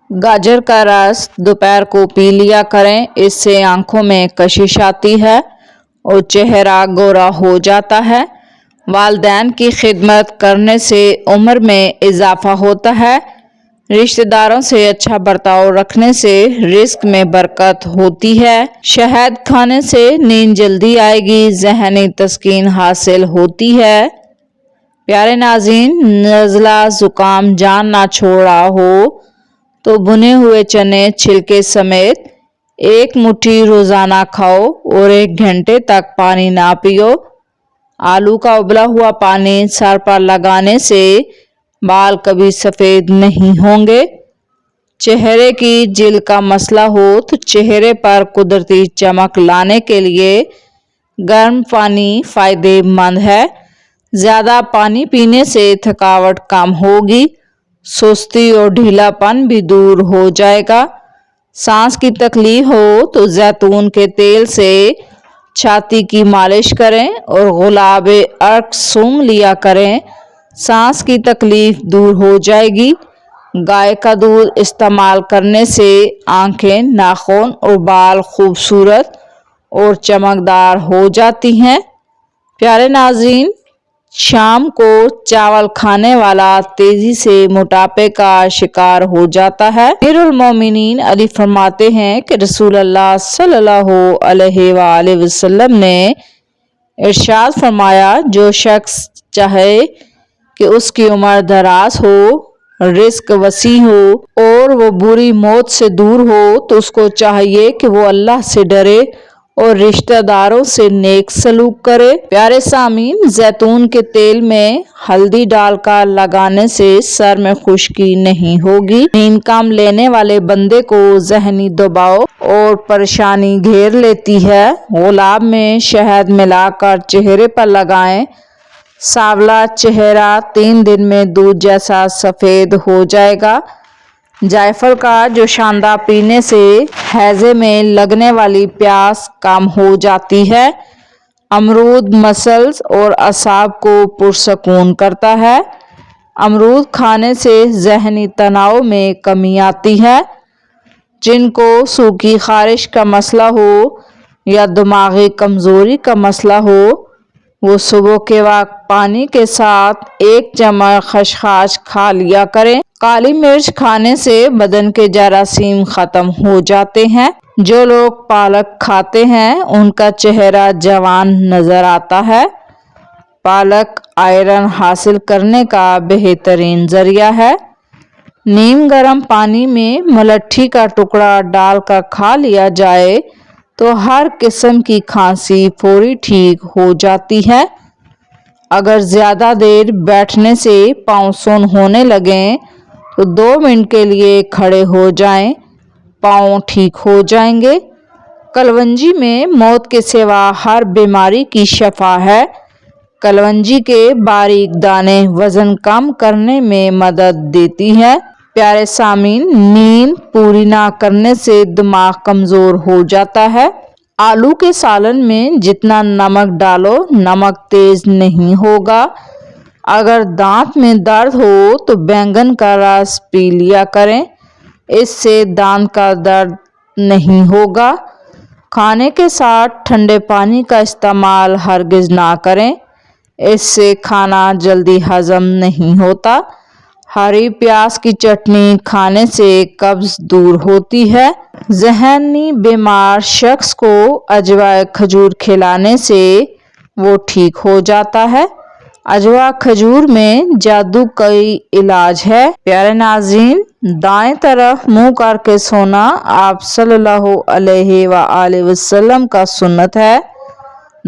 गाजर का रस दोपहर को पी लिया करें, इससे आंखों में कशिश आती है और चेहरा गोरा हो जाता है। वालिदैन की खिदमत करने से उम्र में इजाफा होता है। रिश्तेदारों से अच्छा बर्ताव रखने से रिस्क में बरकत होती है। शहद खाने से नींद जल्दी आएगी, ज़हनी तस्कीन हासिल होती है। प्यारे नाज़रीन, नज़ला ज़ुकाम जान ना छोड़ रहा हो तो भुने हुए चने छिलके समेत एक मुट्ठी रोज़ाना खाओ और 1 घंटे तक पानी ना पियो। आलू का उबला हुआ पानी सर पर लगाने से बाल कभी सफ़ेद नहीं होंगे। चेहरे की जिल्द का मसला हो तो चेहरे पर कुदरती चमक लाने के लिए गर्म पानी फ़ायदेमंद है। ज़्यादा पानी पीने से थकावट कम होगी, सुस्ती और ढीलापन भी दूर हो जाएगा। सांस की तकलीफ हो तो जैतून के तेल से छाती की मालिश करें और गुलाब अर्क सूंघ लिया करें, सांस की तकलीफ दूर हो जाएगी। गाय का दूध इस्तेमाल करने से आंखें, नाखून और बाल खूबसूरत और चमकदार हो जाती हैं। प्यारे नाज़रीन, शाम को चावल खाने वाला तेजी से मोटापे का शिकार हो जाता है। अमीरुल मोमिनीन अली फरमाते हैं कि रसूलुल्लाह सल्लल्लाहु अलैहि वसल्लम ने इरशाद फरमाया, जो शख्स चाहे कि उसकी उम्र दराज हो, रिस्क वसी हो और वो बुरी मौत से दूर हो तो उसको चाहिए कि वो अल्लाह से डरे और रिश्तेदारों से नेक सलूक करे। प्यारे सामीन, जैतून के तेल में हल्दी डालकर लगाने से सर में खुश्की नहीं होगी। नींद कम लेने वाले बंदे को ज़हनी दबाव और परेशानी घेर लेती है। गुलाब में शहद मिलाकर चेहरे पर लगाएं, सांवला चेहरा 3 दिन में दूध जैसा सफ़ेद हो जाएगा। जायफल का जो शानदार पीने से हैज़े में लगने वाली प्यास कम हो जाती है। अमरूद मसल्स और असाब को पुरसकून करता है। अमरूद खाने से ज़हनी तनाव में कमी आती है। जिनको सूखी खारिश का मसला हो या दिमागी कमज़ोरी का मसला हो, वो सुबह के वक्त पानी के साथ 1 चम्मच खसखस खा लिया करें। काली मिर्च खाने से बदन के जरासीम ख़त्म हो जाते हैं। जो लोग पालक खाते हैं उनका चेहरा जवान नज़र आता है। पालक आयरन हासिल करने का बेहतरीन ज़रिया है। नीम गर्म पानी में मुलट्ठी का टुकड़ा डालकर खा लिया जाए तो हर किस्म की खांसी फौरी ठीक हो जाती है। अगर ज़्यादा देर बैठने से पाँव सुन्न होने लगें तो 2 मिनट के लिए खड़े हो जाएं, पाँव ठीक हो जाएंगे। कलवंजी में मौत के सिवा हर बीमारी की शफा है। कलवंजी के बारीक दाने वज़न कम करने में मदद देती है। प्यारे सामीन, नींद पूरी ना करने से दिमाग कमज़ोर हो जाता है। आलू के सालन में जितना नमक डालो, नमक तेज नहीं होगा। अगर दांत में दर्द हो तो बैंगन का रस पी लिया करें, इससे दांत का दर्द नहीं होगा। खाने के साथ ठंडे पानी का इस्तेमाल हरगिज़ ना करें, इससे खाना जल्दी हजम नहीं होता। हरी प्याज की चटनी खाने से कब्ज दूर होती है। ज़हनी बीमार शख्स को अजवा खजूर खिलाने से वो ठीक हो जाता है। अजवा खजूर में जादू कई इलाज है। प्यारे नाज़रीन, दाएं तरफ मुंह करके सोना आप सल्लल्लाहु अलैहि वसल्लम का सुन्नत है।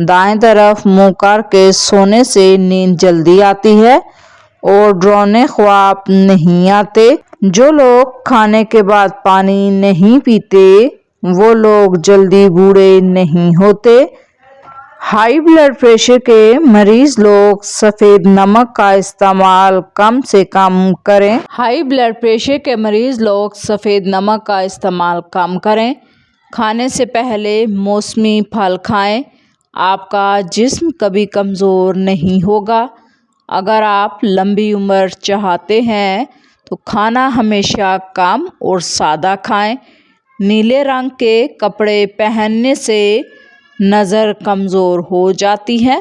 दाएं तरफ मुंह करके सोने से नींद जल्दी आती है और डरावने ख्वाब नहीं आते। जो लोग खाने के बाद पानी नहीं पीते वो लोग जल्दी बूढ़े नहीं होते। हाई ब्लड प्रेशर के मरीज लोग सफ़ेद नमक का इस्तेमाल कम से कम करें। हाई ब्लड प्रेशर के मरीज लोग सफ़ेद नमक का इस्तेमाल कम करें। खाने से पहले मौसमी फल खाएं, आपका जिस्म कभी कमज़ोर नहीं होगा। अगर आप लंबी उम्र चाहते हैं تو کھانا ہمیشہ کم اور سادہ کھائیں۔ نیلے رنگ کے کپڑے پہننے سے نظر کمزور ہو جاتی ہے۔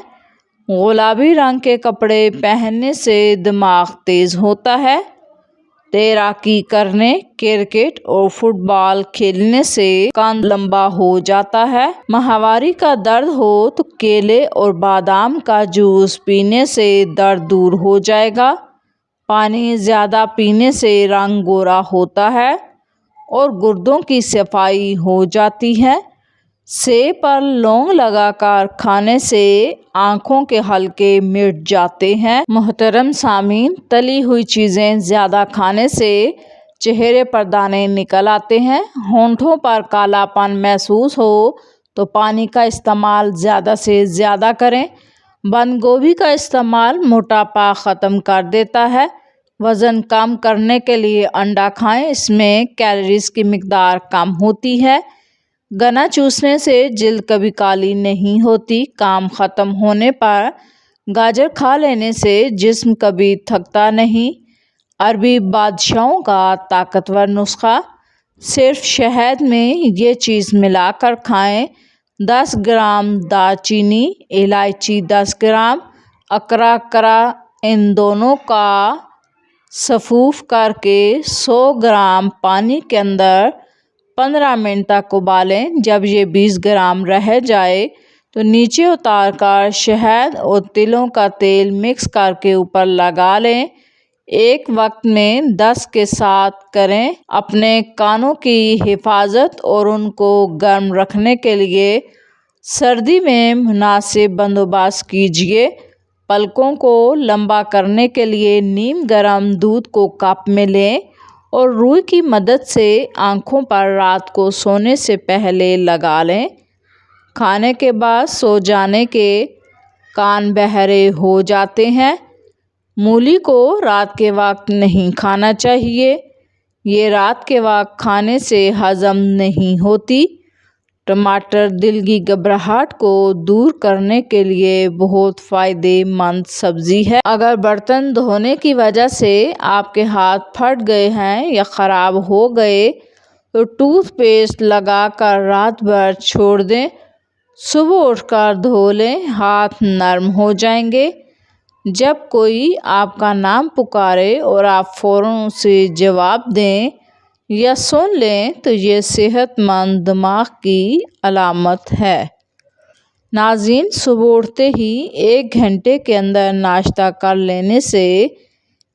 گلابی رنگ کے کپڑے پہننے سے دماغ تیز ہوتا ہے۔ تیراکی کرنے، کرکٹ اور فٹ بال کھیلنے سے کان لمبا ہو جاتا ہے۔ ماہواری کا درد ہو تو کیلے اور بادام کا جوس پینے سے درد دور ہو جائے گا۔ پانی زیادہ پینے سے رنگ گورا ہوتا ہے اور گردوں کی صفائی ہو جاتی ہے۔ سیب پر لونگ لگا کر کھانے سے آنکھوں کے حلقے مٹ جاتے ہیں۔ محترم سامعین، تلی ہوئی چیزیں زیادہ کھانے سے چہرے پر دانے نکل آتے ہیں۔ ہونٹوں پر کالا پن محسوس ہو تو پانی کا استعمال زیادہ سے زیادہ کریں۔ بند گوبھی کا استعمال موٹاپا ختم کر دیتا ہے۔ وزن کم کرنے کے لیے انڈا کھائیں، اس میں کیلوریز کی مقدار کم ہوتی ہے۔ گنا چوسنے سے جلد کبھی کالی نہیں ہوتی۔ کام ختم ہونے پر گاجر کھا لینے سے جسم کبھی تھکتا نہیں۔ عربی بادشاہوں کا طاقتور نسخہ: صرف شہد میں یہ چیز ملا کر کھائیں۔ 10 گرام دار چینی، الائچی 10 گرام، اکرا کرا، ان دونوں کا سفوف کر کے 100 گرام پانی کے اندر 15 منٹ تک ابالیں۔ جب یہ 20 گرام رہ جائے تو نیچے اتار کر شہد اور تلوں کا تیل مکس کر کے اوپر لگا لیں۔ ایک وقت میں 10 کے ساتھ کریں۔ اپنے کانوں کی حفاظت اور ان کو گرم رکھنے کے لیے سردی میں مناسب بندوبست کیجیے۔ پلکوں کو لمبا کرنے کے لیے نیم گرم دودھ کو کپ میں لیں اور روئی کی مدد سے آنکھوں پر رات کو سونے سے پہلے لگا لیں۔ کھانے کے بعد سو جانے کے کان بہرے ہو جاتے ہیں۔ مولی کو رات کے وقت نہیں کھانا چاہیے، یہ رات کے وقت کھانے سے ہضم نہیں ہوتی۔ ٹماٹر دل کی گھبراہٹ کو دور کرنے کے لیے بہت فائدہ مند سبزی ہے۔ اگر برتن دھونے کی وجہ سے آپ کے ہاتھ پھٹ گئے ہیں یا خراب ہو گئے تو ٹوتھ پیسٹ لگا کر رات بھر چھوڑ دیں۔ صبح اٹھ کر دھو لیں، ہاتھ نرم ہو جائیں گے۔ جب کوئی آپ کا نام پکارے اور آپ فوراً اسے جواب دیں یا سن لیں تو یہ صحت مند دماغ کی علامت ہے۔ ناظرین، صبح اٹھتے ہی 1 گھنٹے کے اندر ناشتہ کر لینے سے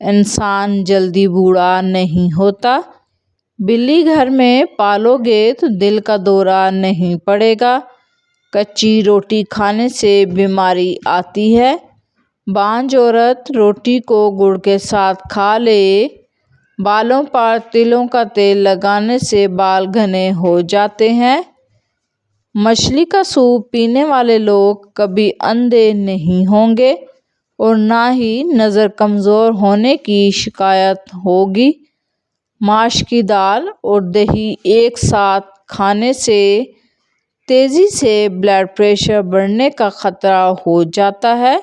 انسان جلدی بوڑھا نہیں ہوتا۔ بلی گھر میں پالو گے تو دل کا دورہ نہیں پڑے گا۔ کچی روٹی کھانے سے بیماری آتی ہے۔ بانجھ عورت روٹی کو گڑ کے ساتھ کھا لے۔ بالوں پر تلوں کا تیل لگانے سے بال گھنے ہو جاتے ہیں۔ مچھلی کا سوپ پینے والے لوگ کبھی اندھے نہیں ہوں گے اور نہ ہی نظر کمزور ہونے کی شکایت ہوگی۔ ماش کی دال اور دہی ایک ساتھ کھانے سے تیزی سے بلڈ پریشر بڑھنے کا خطرہ ہو جاتا ہے۔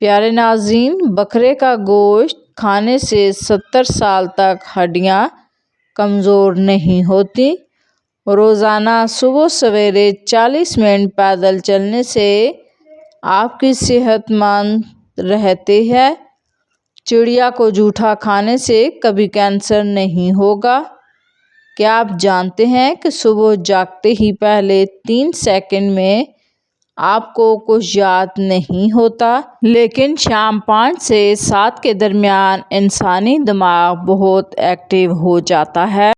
پیارے ناظرین، بکرے کا گوشت کھانے سے 70 سال تک ہڈیاں کمزور نہیں ہوتی۔ روزانہ صبح سویرے 40 منٹ پیدل چلنے سے آپ کی صحت مند رہتے ہیں۔ چڑیا کو جھوٹا کھانے سے کبھی کینسر نہیں ہوگا۔ کیا آپ جانتے ہیں کہ صبح جاگتے ہی پہلے 3 سیکنڈ میں آپ کو کچھ یاد نہیں ہوتا، لیکن شام 5 سے 7 کے درمیان انسانی دماغ بہت ایکٹیو ہو جاتا ہے۔